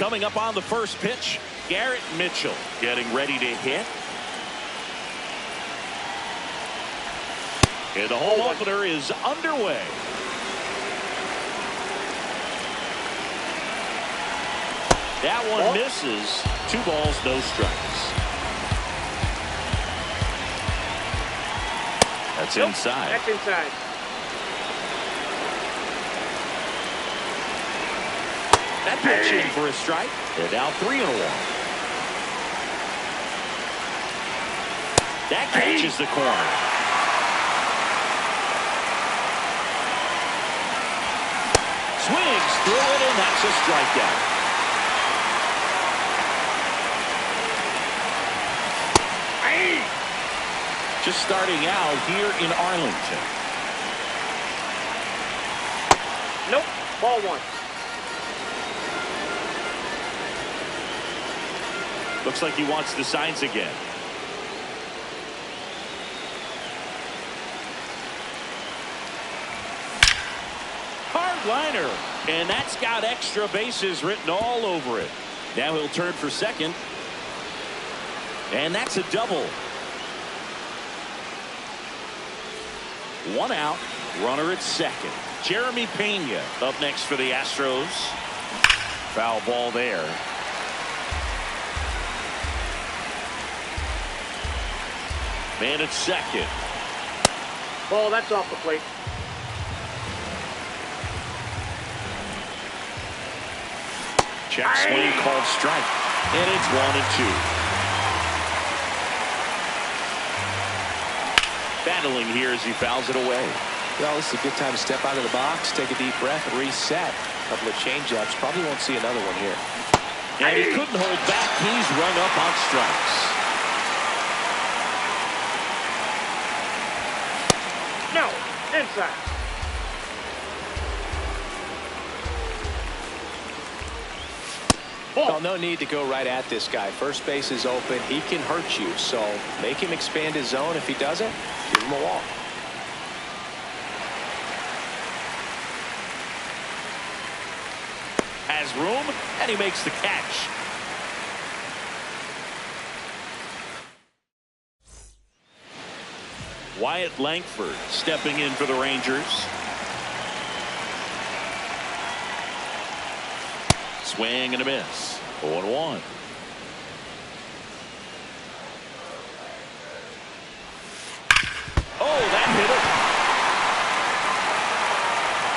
coming up on the first pitch. Garrett Mitchell getting ready to hit. And the home opener is underway. That one misses. 2 balls, no strikes. That's inside. That's inside. That pitch in for a strike. They're now 3-1. That catches the corner. Swings through it, and that's a strikeout. Just starting out here in Arlington. Nope. Ball 1. Looks like he wants the signs again. Hard liner. And that's got extra bases written all over it. Now he'll turn for second. And that's a double. 1 out. Runner at second. Jeremy Pena up next for the Astros. Foul ball there. Man at second. Ball, that's off the plate. Check swing called strike. And it's 1-2. Battling here as he fouls it away. Well, this is a good time to step out of the box, take a deep breath, and reset. A couple of changeups. Probably won't see another one here. And he couldn't hold back. He's rung up on strikes. No. Inside. Well, no need to go right at this guy. First base is open. He can hurt you. So make him expand his zone. If he doesn't, give him a walk. Has room, and he makes the catch. Wyatt Langford stepping in for the Rangers. Swing and a miss. 0-1. Oh, that hit it.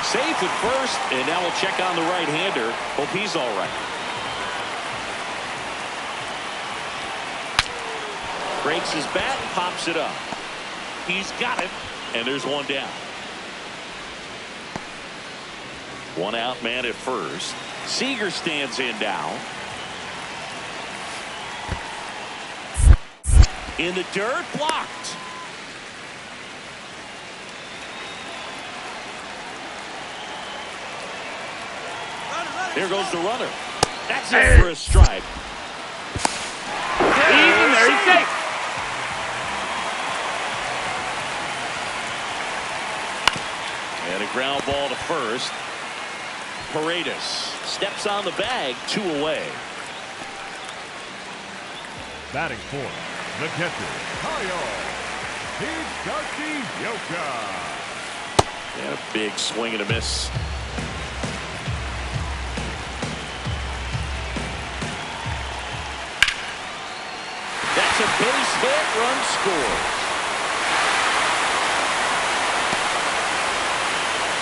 Safe at first, and now we'll check on the right-hander. Hope he's all right. Breaks his bat, pops it up. He's got it, and there's 1 down. 1 out, man at first. Seager stands in now. In the dirt, blocked. There goes the runner. That's it for a strike. He's in there. He's safe. And a ground ball to first. Paredes steps on the bag, 2 away. Batting fourth, the catcher, Kyle Higashioka. And a big swing and a miss. That's a base hit, run scored.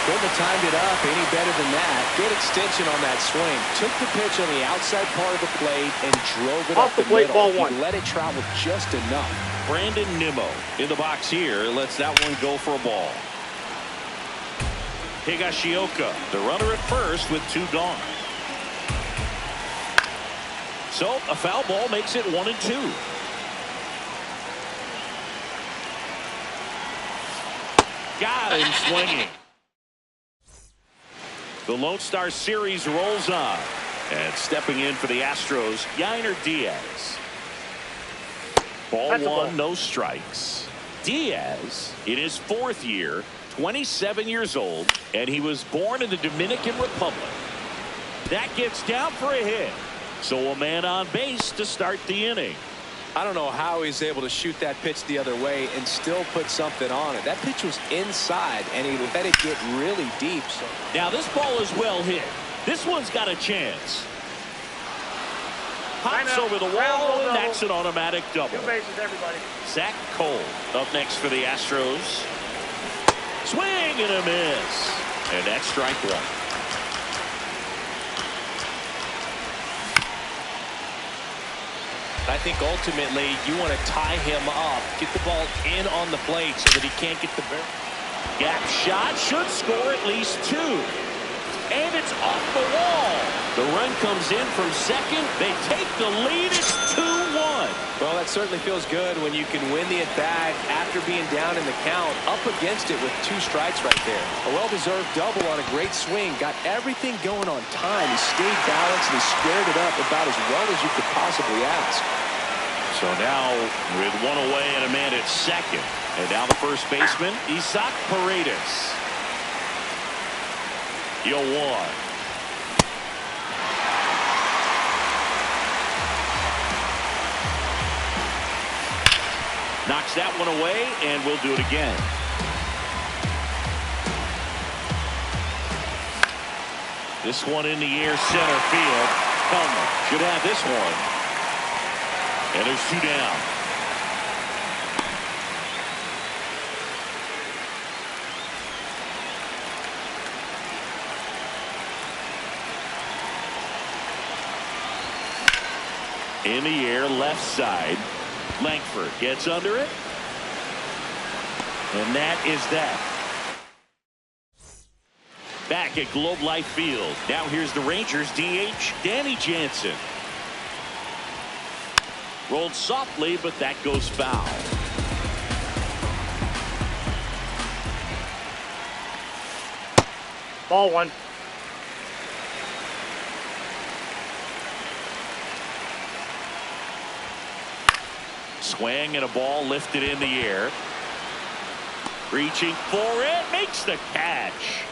Couldn't have timed it up any better than that. Good extension on that swing. Took the pitch on the outside part of the plate and drove it Off up the the plate, middle. ball 1. He let it travel just enough. Brandon Nimmo in the box here. Lets that one go for a ball. Higashioka, the runner at first with 2 gone. So a foul ball makes it 1-2. Got him swinging. The Lone Star Series rolls on. And stepping in for the Astros, Yainer Diaz. Ball 1, no strikes. Diaz, in his 4th year, 27 years old, and he was born in the Dominican Republic. That gets down for a hit. So a man on base to start the inning. I don't know how he's able to shoot that pitch the other way and still put something on it. That pitch was inside, and he let it get really deep. So now this ball is well hit. This one's got a chance. Pops over the wall, and that's an automatic double. 2 bases, everybody. Zach Cole up next for the Astros. Swing and a miss. And that's strike one. I think ultimately you want to tie him up, get the ball in on the plate so that he can't get the barrel. Gap shot should score at least 2. And it's off the wall. The run comes in from second. They take the lead. It's 2-1. Well, that certainly feels good when you can win the at-bat after being down in the count, up against it with 2 strikes right there. A well-deserved double on a great swing. Got everything going on time. He stayed balanced and he squared it up about as well as you could possibly ask. So now with 1 away and a man at second. And now the first baseman, Isaac Paredes. 0-1. Knocks that one away, and we'll do it again. This one in the air, center field. Helmer should have this one. And there's 2 down. In the air, left side. Langford gets under it. And that is that. Back at Globe Life Field. Now here's the Rangers DH, Danny Jansen. Rolled softly, but that goes foul. Ball 1. Swing and a ball lifted in the air. Reaching for it, makes the catch.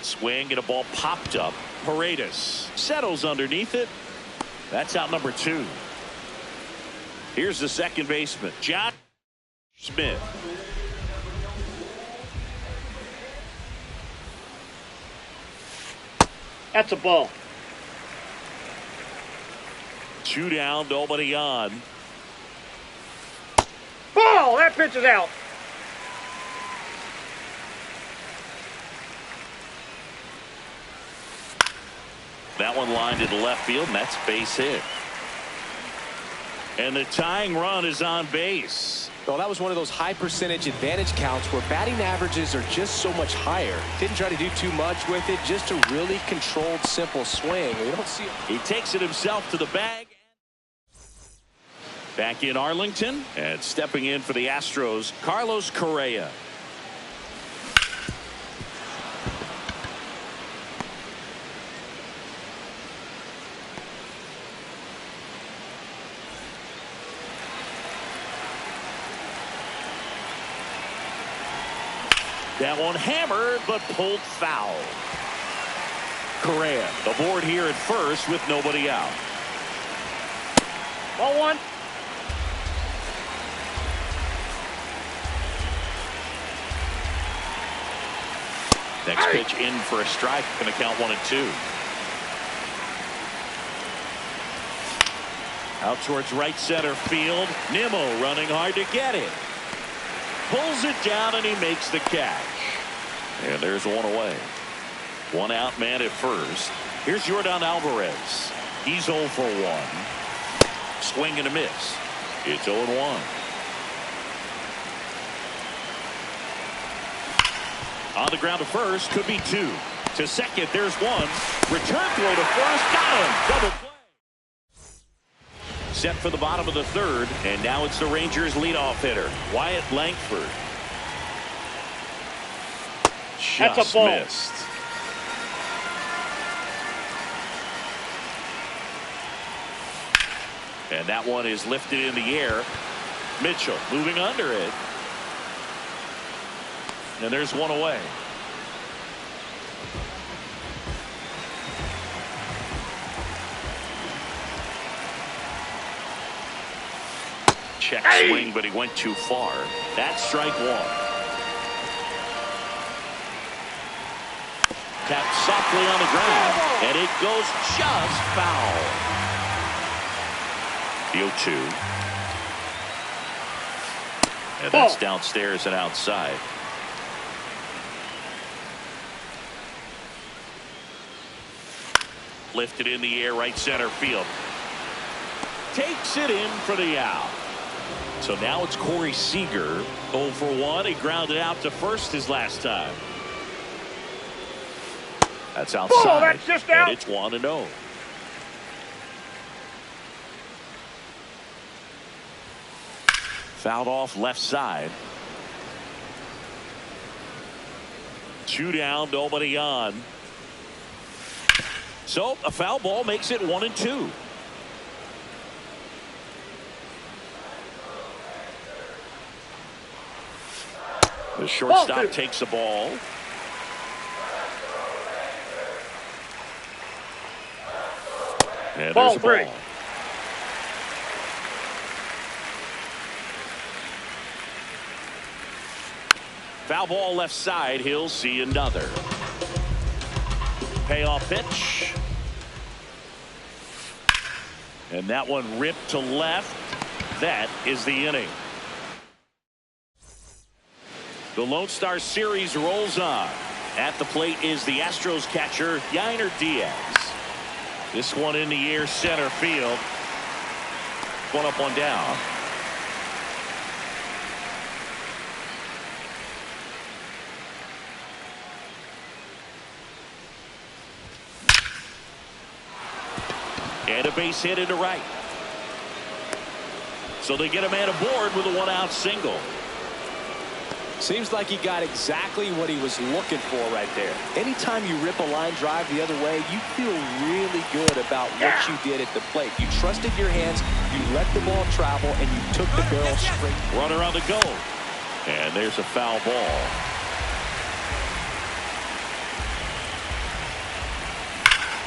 Swing and a ball popped up. Paredes settles underneath it. That's out number 2. Here's the second baseman, John Smith. That's a ball. 2 down, nobody on. Ball! That pitch is out. That one lined to the left field, and that's base hit. And the tying run is on base. Well, that was one of those high percentage advantage counts where batting averages are just so much higher. Didn't try to do too much with it, just a really controlled, simple swing. We don't see it. He takes it himself to the bag. Back in Arlington, and stepping in for the Astros, Carlos Correa. That one hammered, but pulled foul. Correa aboard here at first with nobody out. Ball 1. Next pitch in for a strike. Going to count 1 and 2. Out towards right center field. Nimmo running hard to get it. Pulls it down and he makes the catch. And there's 1 away. 1 out, man at first. Here's Yordan Alvarez. He's 0 for 1. Swing and a miss. It's 0-1. On the ground to first, could be 2. To second, there's 1. Return throw to first, got him. Double play. Set for the bottom of the 3rd, and now it's the Rangers leadoff hitter, Wyatt Langford. Just That's a ball. missed. And that one is lifted in the air. Mitchell moving under it. And there's one away. Check swing, but he went too far. That's strike one. Tapped softly on the ground, and it goes just foul. The 0-2. And that's downstairs and outside. Lifted in the air, right center field. Takes it in for the out. So now it's Corey Seager. 0 for 1. He grounded out to first his last time. That's outside. Ball, that's just out. And it's 1-0. Fouled off left side. 2 down, nobody on. So a foul ball makes it 1-2. The shortstop takes the ball. And there's a ball. Foul ball left side. He'll see another. Payoff pitch. And that one ripped to left. That is the inning. The Lone Star Series rolls on. At the plate is the Astros catcher, Yainer Diaz. This one in the air, center field. One up, one down. And a base hit into right. So they get a man aboard with a 1-out single. Seems like he got exactly what he was looking for right there. Anytime you rip a line drive the other way, you feel really good about what you did at the plate. You trusted your hands, you let the ball travel, and you took the barrel straight. Runner on the go. And there's a foul ball.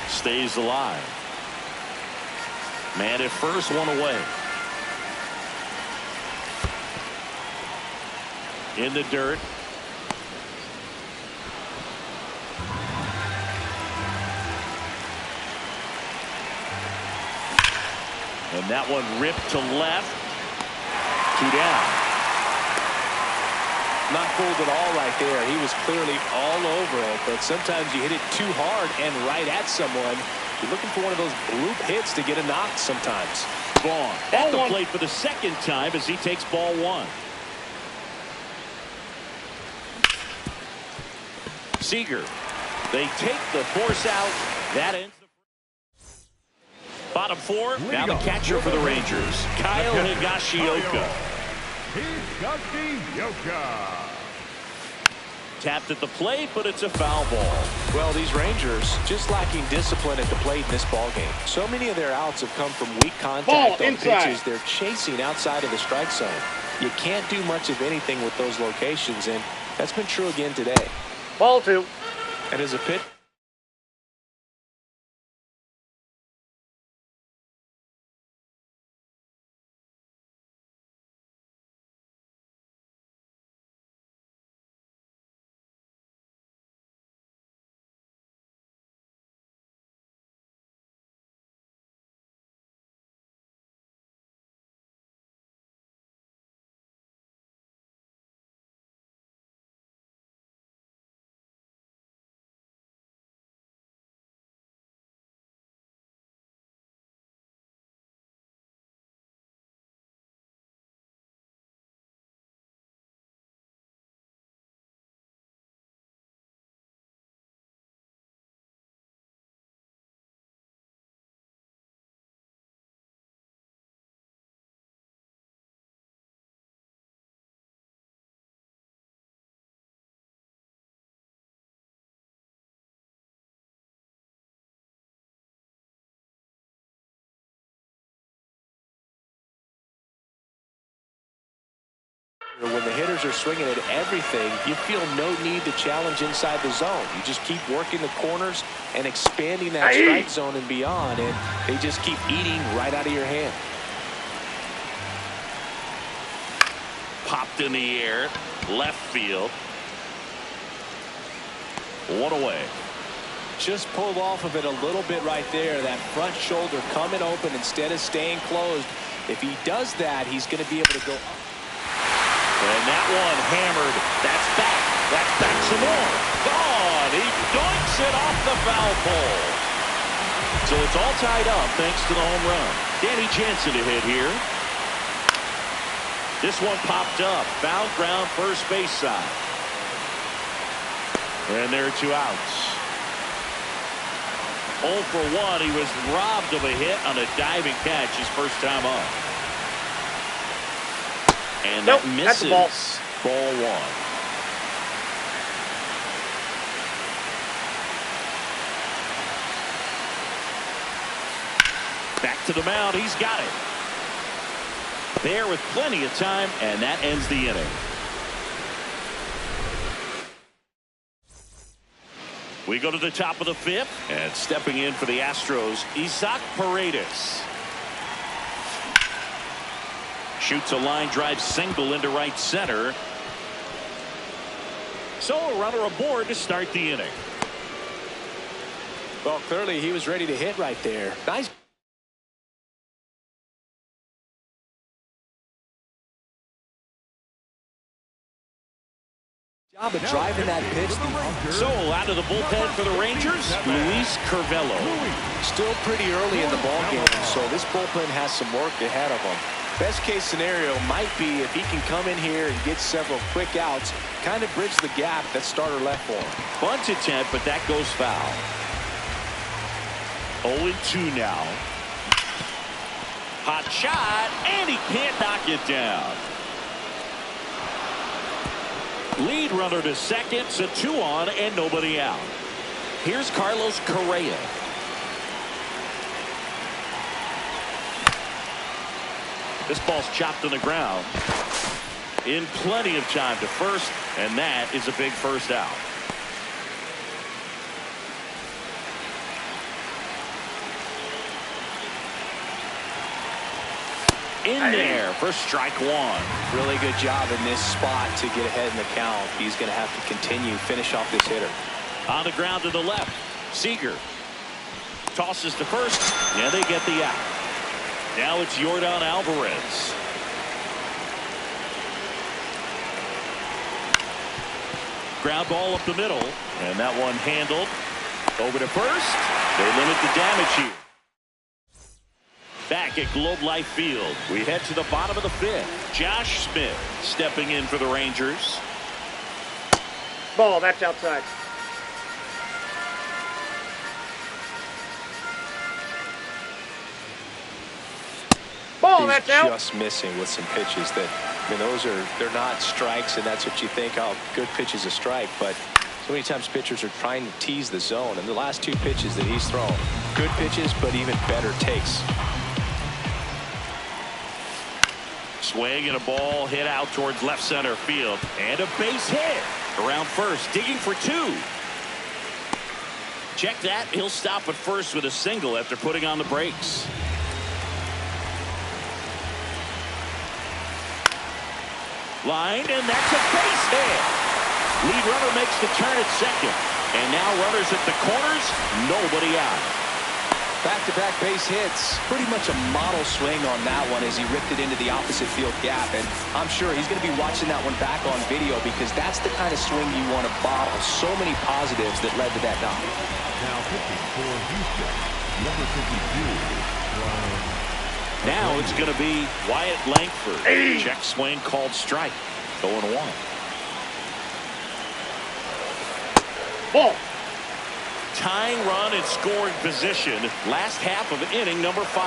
Stays alive. Man at first, one away. In the dirt. And that one ripped to left. 2 down. Not fooled at all right there. He was clearly all over it, but sometimes you hit it too hard and right at someone. You're looking for one of those bloop hits to get a knock sometimes. Vaughn at the plate for the second time as he takes ball 1. Seager. They take the force out. That ends the bottom 4. Now the catcher for the Rangers, Kyle Higashioka. Higashioka. Tapped at the plate, but it's a foul ball. Well, these Rangers just lacking discipline at the plate in this ball game. So many of their outs have come from weak contact on pitches they're chasing outside of the strike zone. You can't do much of anything with those locations, and that's been true again today. Ball 2. And as a pitch. When the hitters are swinging at everything, you feel no need to challenge inside the zone. You just keep working the corners and expanding that strike zone and beyond, and they just keep eating right out of your hand. Popped in the air, left field. One away. Just pulled off of it a little bit right there. That front shoulder coming open instead of staying closed. If he does that, he's going to be able to go up. And that one hammered. That's back. That's back some more. Gone. He doinks it off the foul pole. So it's all tied up thanks to the home run. Danny Jansen to hit here. This one popped up. Foul ground first base side. And there are 2 outs. 0 for 1. He was robbed of a hit on a diving catch his first time up. And that misses. That's a ball. Ball 1. Back to the mound. He's got it. There with plenty of time, and that ends the inning. We go to the top of the 5th, and stepping in for the Astros, Isaac Paredes. Shoots a line drive single into right center. So a runner aboard to start the inning. Well, clearly he was ready to hit right there. Nice job of driving that pitch. So out of the bullpen for the Rangers, Luis Curvelo. Still pretty early in the ballgame, so this bullpen has some work ahead of them. Best case scenario might be if he can come in here and get several quick outs, kind of bridge the gap that starter left for him. Bunt attempt, but that goes foul. 0-2 now. Hot shot, and he can't knock it down. Lead runner to second, so 2 on and nobody out. Here's Carlos Correa. This ball's chopped on the ground. In plenty of time to first, and that is a big first out. In there for strike 1. Really good job in this spot to get ahead in the count. He's going to have to continue, finish off this hitter. On the ground to the left. Seager tosses to first, and they get the out. Now it's Yordan Alvarez. Ground ball up the middle, and that one handled. Over to first. They limit the damage here. Back at Globe Life Field, we head to the bottom of the 5th. Josh Smith stepping in for the Rangers. Ball, that's outside. Ball, that's out. Just missing with some pitches that, I mean, they're not strikes, and that's what you think, oh, good pitch is a strike, but so many times pitchers are trying to tease the zone, and the last 2 pitches that he's thrown, good pitches, but even better takes. Swing and a ball hit out towards left center field. And a base hit. Around first, digging for 2. Check that. He'll stop at first with a single after putting on the brakes. Line, and that's a base hit. Lead runner makes the turn at second. And now runners at the corners, nobody out. Back-to-back base hits. Pretty much a model swing on that one as he ripped it into the opposite field gap. And I'm sure he's going to be watching that one back on video because that's the kind of swing you want to bottle. So many positives that led to that knock. Now pitching for Houston, number 52, Ryan. Now it's going to be Wyatt Langford. Check swing called strike. 0-1. Ball. Tying run in scoring position. Last half of inning number 5.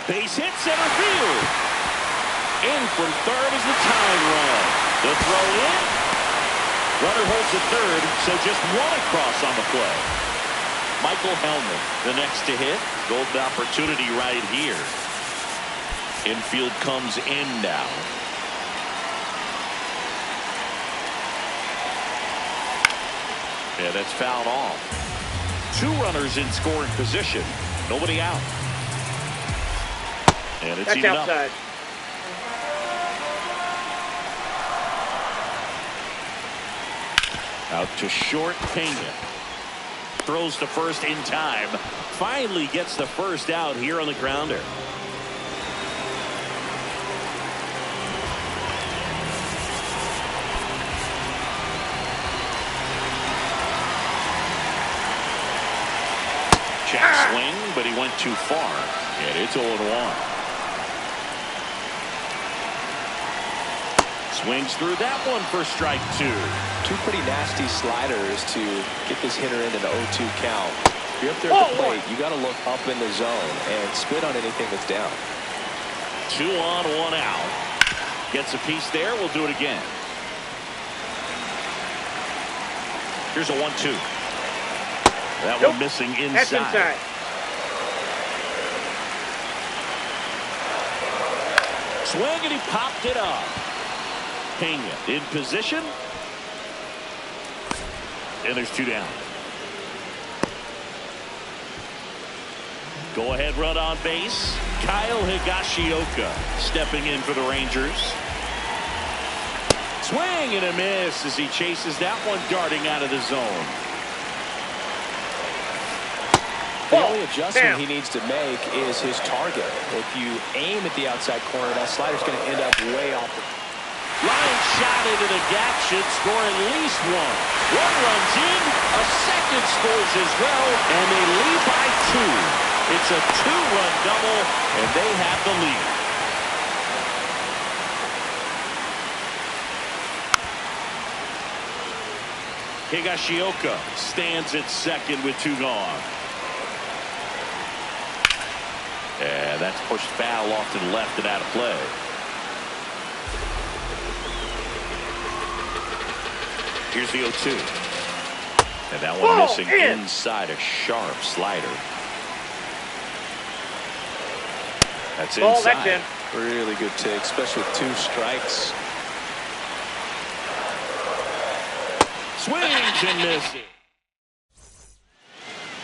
Base hit center field. In from third is the tying run. The throw in. Runner holds the third, so just 1 across on the play. Michael Hellman, the next to hit. Golden opportunity right here. Infield comes in now. Yeah, that's fouled off. 2 runners in scoring position. Nobody out. And it's That's even outside. up. Out to short, Pena. Throws to first in time. Finally gets the first out here on the grounder. Check swing, but he went too far. And it's 0-1. Swings through that one for strike 2. 2 pretty nasty sliders to get this hitter in an 0-2 count. If you're up there at the plate, you got to look up in the zone and spit on anything that's down. 2 on, 1 out. Gets a piece there. We'll do it again. Here's a 1-2. That one missing inside. That's inside. Swing, and he popped it up. Pena in position. And there's 2 down. Go ahead run on base. Kyle Higashioka stepping in for the Rangers. Swing and a miss as he chases that one darting out of the zone. The only adjustment he needs to make is his target. If you aim at the outside corner, that slider's going to end up way off the line shot into the gap should score at least 1. 1 runs in, a second scores as well, and they lead by 2. It's a 2-run double, and they have the lead. Higashioka stands at second with 2 gone. And that's pushed foul off to the left and out of play. Here's the 0-2. And that one missing inside a sharp slider. That's inside. That's in. Really good take, especially with 2 strikes. Swings and misses.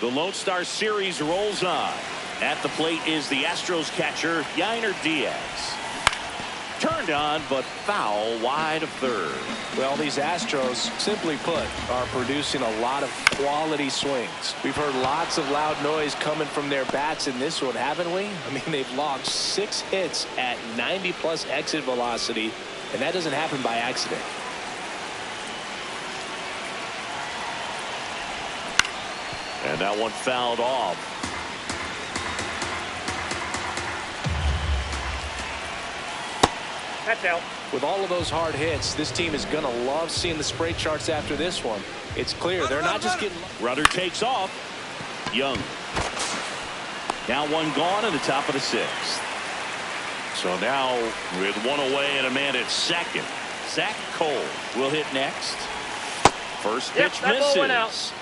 The Lone Star Series rolls on. At the plate is the Astros catcher, Yainer Diaz. Turned on, but foul wide of third. Well, these Astros, simply put, are producing a lot of quality swings. We've heard lots of loud noise coming from their bats in this one, haven't we? I mean, they've logged 6 hits at 90+ exit velocity, and that doesn't happen by accident. And that one fouled off. That's out. With all of those hard hits, this team is going to love seeing the spray charts after this one. It's clear they're not just getting... Runner takes off. Young. Now 1 gone in the top of the 6th. So now with 1 away and a man at second, Zach Cole will hit next. First pitch that ball went out. misses.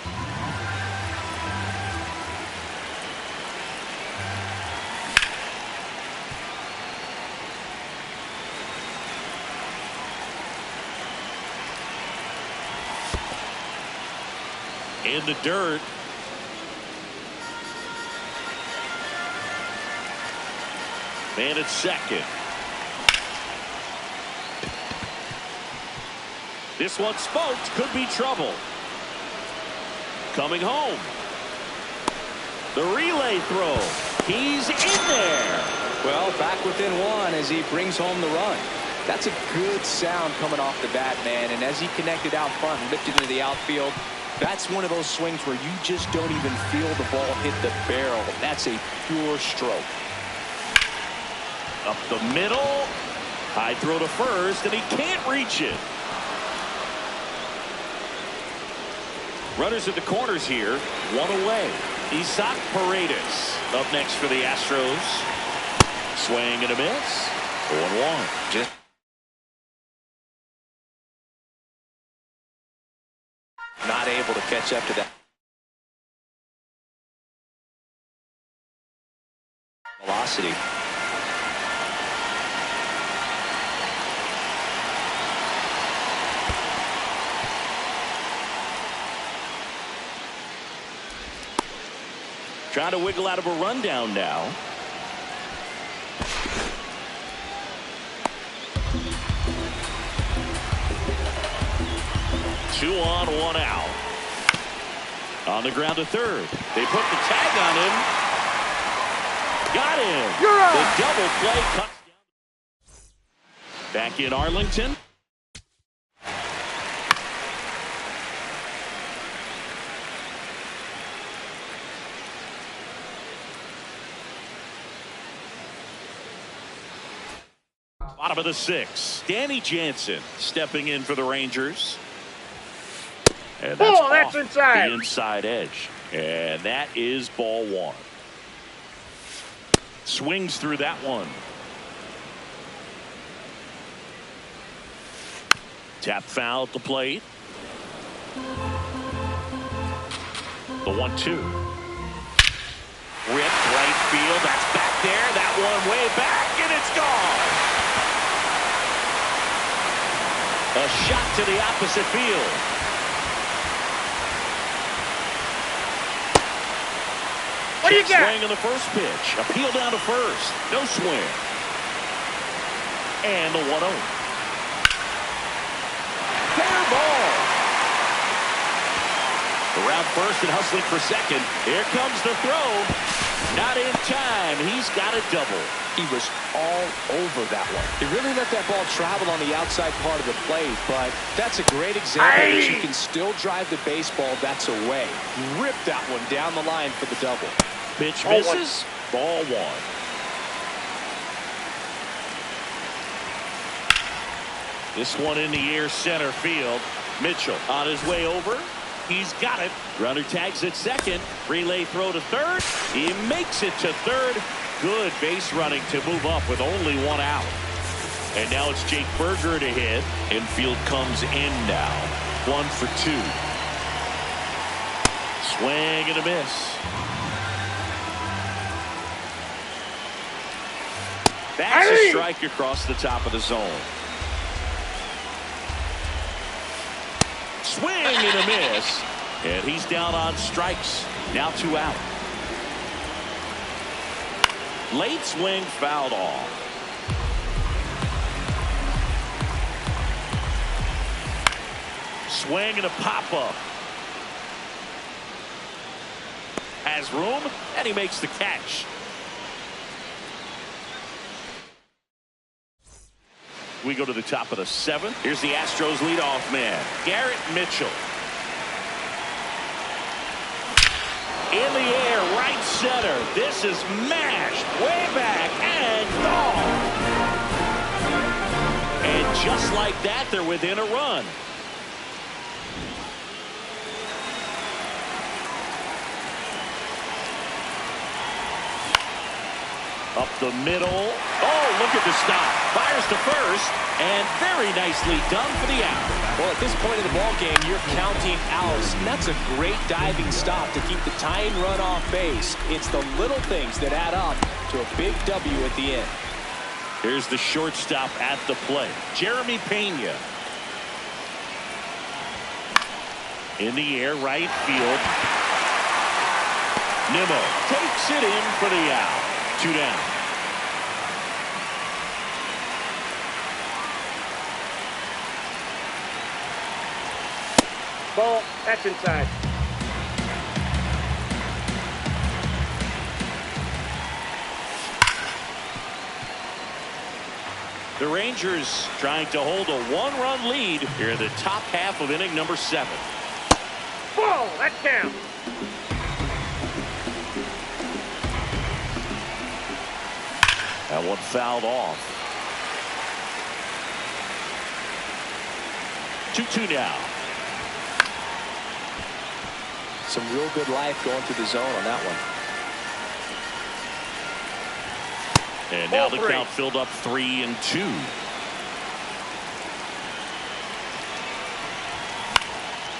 In the dirt. Man at second. This one smoked. Could be trouble. Coming home. The relay throw. He's in there. Well, back within 1 as he brings home the run. That's a good sound coming off the bat, man. And as he connected out front and lifted into the outfield, that's one of those swings where you just don't even feel the ball hit the barrel. That's a pure stroke. Up the middle. High throw to first, and he can't reach it. Runners at the corners here. 1 away. Isaac Paredes up next for the Astros. Swing and a miss. 0-1. Just not able to catch up to that velocity. Trying to wiggle out of a rundown now. Two on, one out. On the ground to third. They put the tag on him. Got him. You're out. The double play cuts down. Back in Arlington. Bottom of the sixth. Danny Jansen stepping in for the Rangers. And that's that's inside. the inside edge. And that is ball one. Swings through that one. Tap foul at the plate. The 1-2. Ripped right field. That's back there. That one way back, and it's gone. A shot to the opposite field. What do you got? Swing on the first pitch. Appeal down to first. No swing. And the 1-0. Fair ball. Around first and hustling for second. Here comes the throw. Not in time. He's got a double. He was all over that one. He really let that ball travel on the outside part of the plate, but that's a great example that you can still drive the baseball that's away. Rip that one down the line for the double. Pitch misses. Ball one. This one in the air center field. Mitchell on his way over. He's got it. Runner tags at second. Relay throw to third. He makes it to third. Good base running to move up with only one out. And now it's Jake Burger to hit. Infield comes in now. 1 for 2. Swing and a miss. That's a strike across the top of the zone. Swing and a miss. And he's down on strikes. Now 2 out. Late swing fouled off. Swing and a pop-up. Has room, and he makes the catch. We go to the top of the 7th. Here's the Astros leadoff man, Garrett Mitchell. In the air, right center. This is mashed way back and gone. And just like that, they're within a run. Up the middle. Oh, look at the stop. Fires to first, and very nicely done for the out. Well, at this point in the ball game, you're counting outs, and that's a great diving stop to keep the tying run off base. It's the little things that add up to a big W at the end. Here's the shortstop at the plate, Jeremy Pena. In the air, right field. Nimmo takes it in for the out. 2 down. Ball, that's inside. The Rangers trying to hold a 1-run lead here in the top half of inning number 7. Ball, that's down. That one fouled off. 2-2 now. Some real good life going through the zone on that one. And now the count filled up 3-2.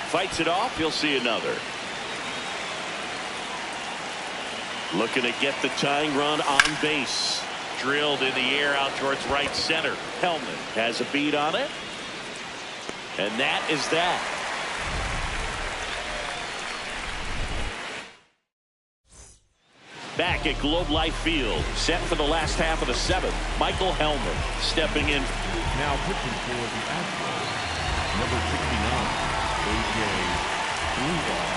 Fights it off. He'll see another. Looking to get the tying run on base. Drilled in the air out towards right center. Hellman has a beat on it. And that is that. Back at Globe Life Field, set for the last half of the seventh. Michael Hellman stepping in. Now pitching for the Astros, number 69, A.J. Greenlaw.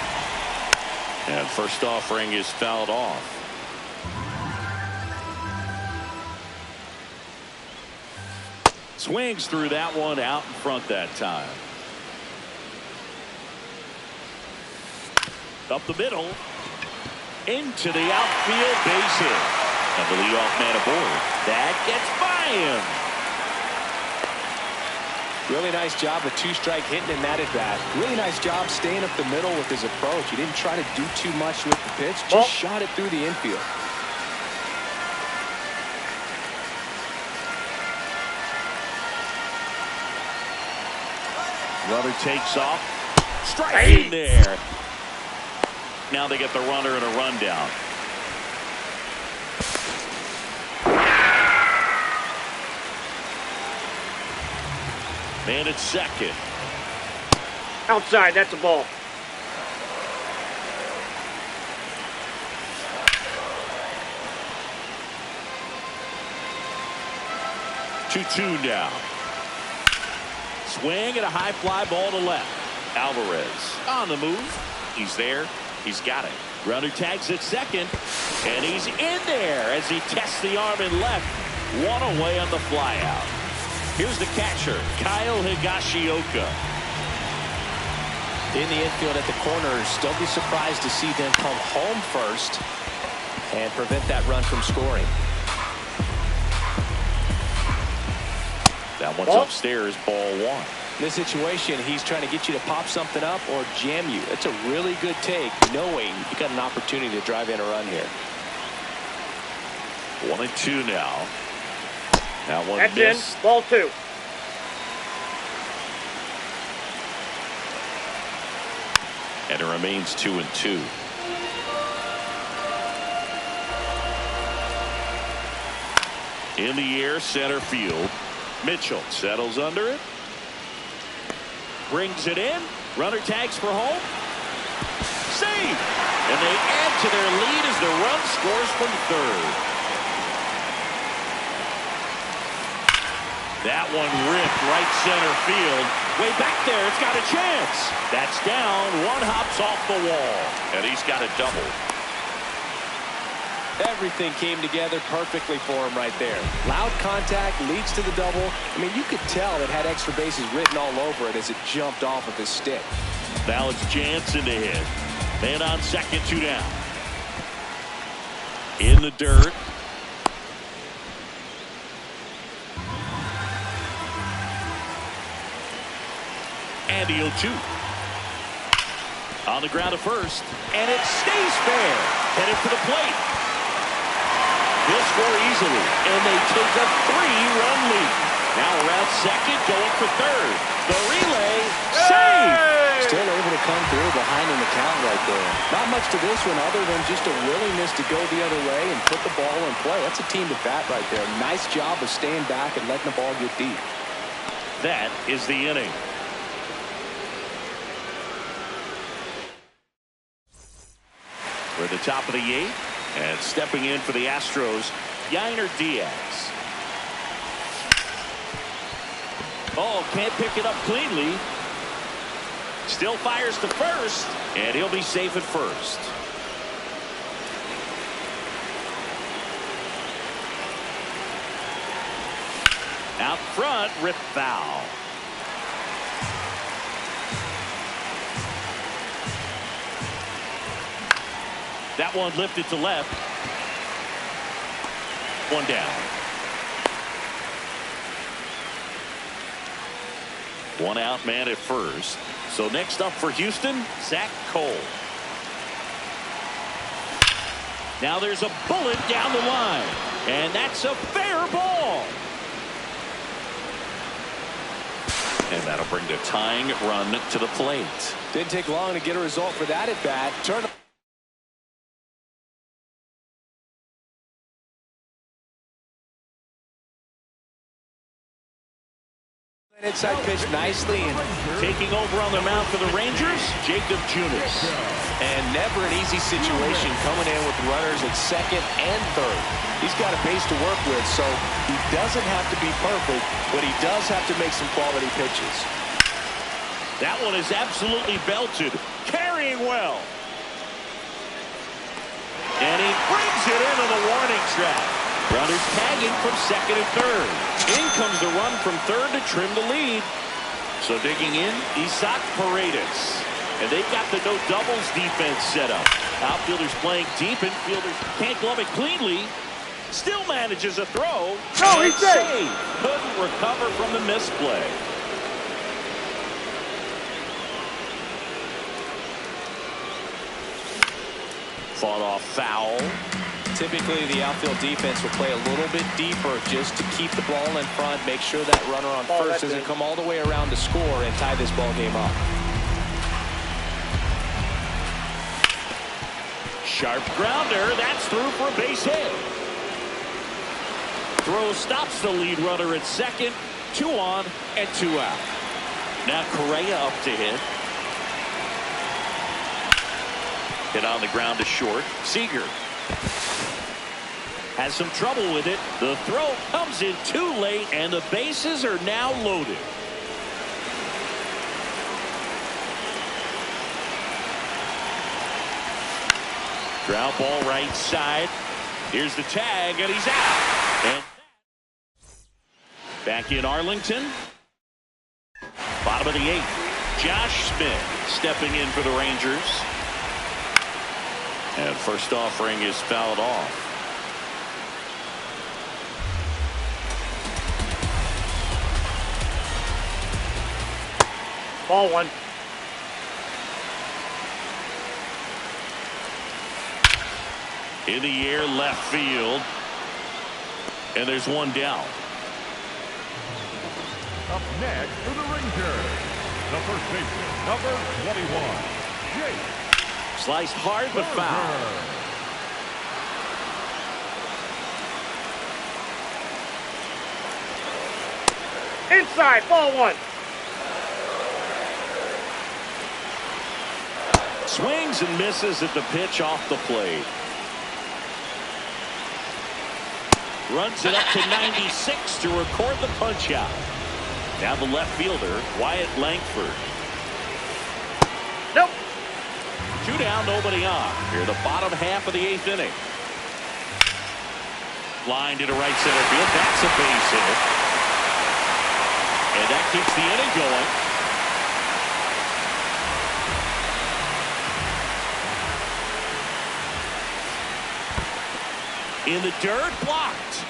And first offering is fouled off. Swings through that one out in front that time. Up the middle. Into the outfield, base hit. And the leadoff man aboard. That gets by him. Really nice job of two-strike hitting in that at bat. Really nice job staying up the middle with his approach. He didn't try to do too much with the pitch. Just shot it through the infield. Runner takes off. Strike in there. Now they get the runner and a rundown. Man at second. Outside, that's a ball. Two now. Swing and a high fly ball to left. Alvarez on the move. He's there. He's got it. Runner tags at second. And he's in there as he tests the arm in left. One away on the flyout. Here's the catcher, Kyle Higashioka. In the infield at the corners. Don't be surprised to see them come home first and prevent that run from scoring. That one's upstairs, ball one. In this situation, he's trying to get you to pop something up or jam you. That's a really good take, knowing you got an opportunity to drive in a run here. 1-2 now. That one That's missed. in. Ball two. And it remains 2-2. In the air, center field. Mitchell settles under it. Brings it in. Runner tags for home. Save! And they add to their lead as the run scores from third. That one ripped right center field. Way back there, it's got a chance. That's down. One hops off the wall. And he's got a double. Everything came together perfectly for him right there. Loud contact leads to the double. I mean, you could tell it had extra bases written all over it as it jumped off of his stick. Now it's Jansen to hit. Man on second, 2 down. In the dirt. And the 0-2. On the ground to first. And it stays fair. Headed for the plate. They'll score easily. And they take a 3-run lead. Now around second, going for third. The relay, save! Still able to come through behind in the count right there. Not much to this one other than just a willingness to go the other way and put the ball in play. That's a team to bat right there. Nice job of staying back and letting the ball get deep. That is the inning. We're at the top of the 8th, and stepping in for the Astros, Yainer Diaz. Oh, can't pick it up cleanly. Still fires to first, and he'll be safe at first. Out front, rip foul. That one lifted to left. One down. One out, man at first. So next up for Houston, Zach Cole. Now there's a bullet down the line. And that's a fair ball. And that'll bring the tying run to the plate. Didn't take long to get a result for that at bat. Turn. Inside pitch nicely. And taking over on the mound for the Rangers, Jacob Junis. And never an easy situation coming in with runners at second and third. He's got a base to work with, so he doesn't have to be perfect, but he does have to make some quality pitches. That one is absolutely belted, carrying well. And he brings it into the warning track. Runners tagging from second and third. In comes the run from third to trim the lead. So digging in, Isaac Paredes. And they've got the no doubles defense set up. Outfielders playing deep, infielders can't glove it cleanly. Still manages a throw. No, he's safe. Couldn't recover from the misplay. Fought off foul. Typically, the outfield defense will play a little bit deeper just to keep the ball in front, make sure that runner on first doesn't come all the way around to score and tie this ball game up. Sharp grounder. That's through for a base hit. Throw stops the lead runner at second. 2 on and 2 out. Now Correa up to hit. Hit on the ground to short. Seager has some trouble with it. The throw comes in too late, and the bases are now loaded. Ground ball right side. Here's the tag, and he's out. And back in Arlington. Bottom of the 8th. Josh Smith stepping in for the Rangers. And first offering is fouled off. Ball 1. In the air, left field. And there's one down. Up next for the Rangers, the first baseman, number 21, Jake. Sliced hard but foul. Inside, ball 1. Swings and misses at the pitch off the plate. Runs it up to 96 to record the punch out. Now the left fielder, Wyatt Langford. Nope. 2 down, nobody on. Here, the bottom half of the 8th inning. Line to the right center field. That's a base hit. And that keeps the inning going. In the dirt, blocked.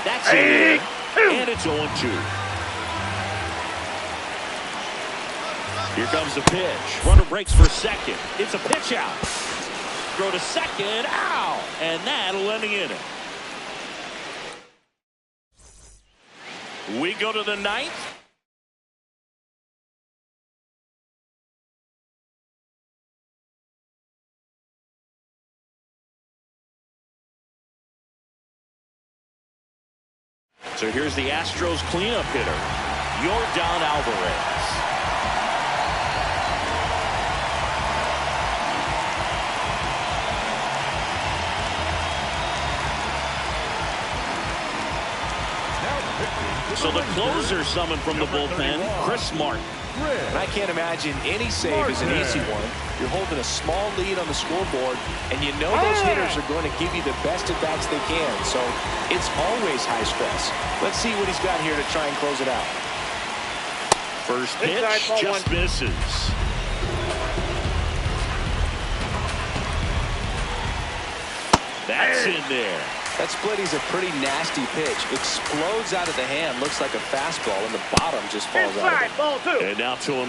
That's it. And it's 0-2. Here comes the pitch. Runner breaks for second. It's a pitch out. Throw to second. Ow! And that'll end the inning. We go to the 9th. So here's the Astros cleanup hitter, Yordan Alvarez. So the closer summoned from the bullpen, Chris Martin. And I can't imagine any save is an easy one. You're holding a small lead on the scoreboard, and you know those hitters are going to give you the best at-bats they can. So it's always high stress. Let's see what he's got here to try and close it out. First pitch just misses. That's in there. That splitty's a pretty nasty pitch. Explodes out of the hand. Looks like a fastball, and the bottom just falls out of it. Ball 2. And now 2-1.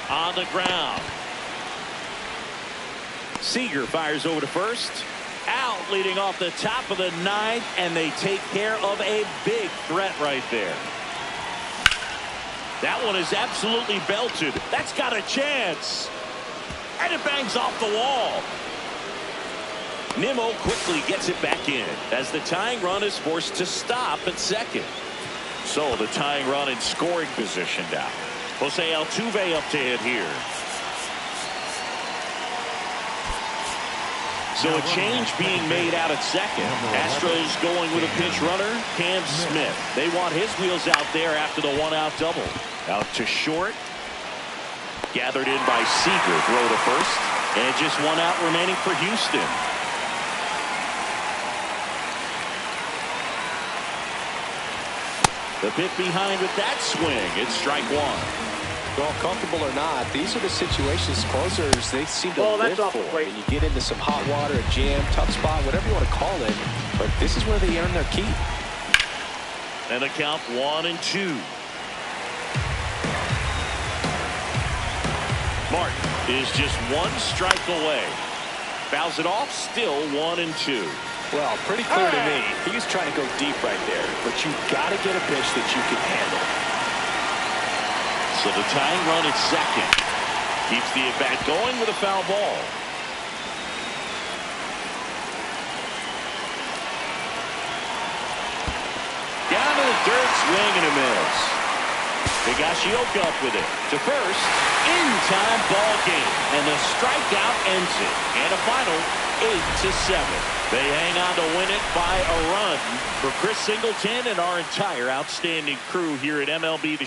On the ground. Seager fires over to first. Out leading off the top of the 9th, and they take care of a big threat right there. That one is absolutely belted. That's got a chance. And it bangs off the wall. Nimmo quickly gets it back in as the tying run is forced to stop at second. So the tying run in scoring position now. Jose Altuve up to hit here. So a change being made out at second. Astros going with a pinch runner, Cam Smith. They want his wheels out there after the one-out double. Out to short. Gathered in by Seager. Throw to first. And just one out remaining for Houston. The bit behind with that swing. It's strike one. Well, comfortable or not, these are the situations closers they seem to live for. And you get into some hot water, a jam, tough spot, whatever you want to call it. But this is where they earn their keep. And the count 1-2. Martin is just one strike away. Fouls it off, still 1-2. Well, pretty clear to me. He was trying to go deep right there. But you got to get a pitch that you can handle. So the tying run at second keeps the at-bat going with a foul ball. Down to the dirt, swing and a miss. Higashioka up with it to first. In time, ball game, and the strikeout ends it. And a final 8-7. They hang on to win it by a run. For Chris Singleton and our entire outstanding crew here at MLB The